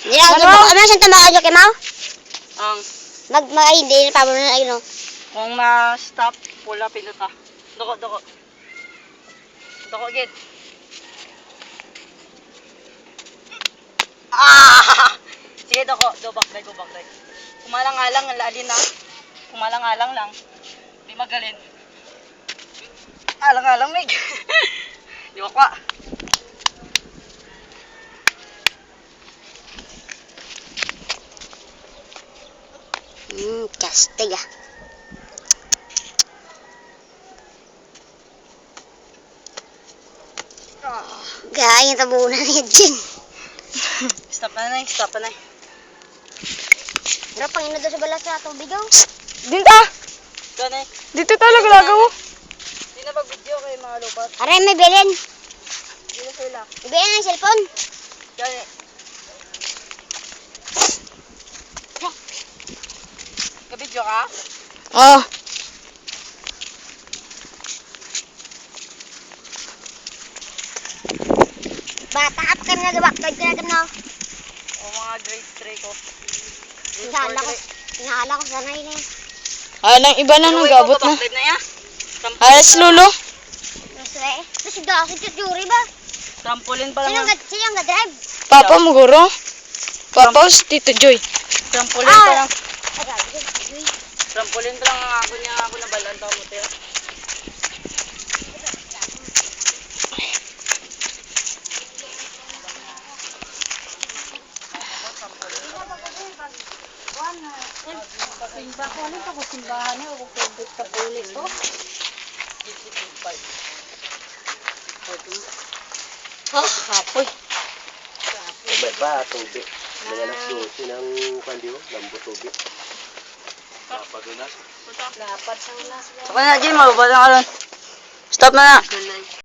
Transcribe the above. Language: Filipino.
Hindi na ako ano siyang tumakadyo kay Mau? Ang Hindi na pa mo na ayun. kung ma-stop, pula pinuta. Doko. Doko gid. Sige doko, go back. Kumalang-alang ang laalin na. Kumalang-alang lang. Di magaling. Alang-alang mig. Di ko kwa. Kastig ah. Gaya yung tabunan niya dyan. Stop na. Pero pangino doon sa balas sa tubig oh. Dito Ganay. Dito talaga lagaw. Di na mag-video kay mga lupat. Aray, may bilin. Di na sila. Ibigay na yung cellphone. Ganay. Kabidyo ka? Oh. Bata up ka na luwaktad ka na gano. O mga grade 3 ko. Inaala ko sanay na yun. Nang iba na nag-abot na. na ya? Alas lulo. Naswe. Tapos dasit sa jury ba? Trampoline pa lang. Sino ang drive? Papa mo guro. Papa si Tito Joy. Trampoline pa lang. Ay, grabe. Trampoline pa lang ang ako niya ako na balan pa mo tayo. Simbahan na ako pwede ka pulis to. Kapoy. May ba tubig? Mga alas 12 ng kandiyo, lambo tubig. Papadunas. Dapat sang last. Saka na, Jim, mababa na ka ron. Stop na.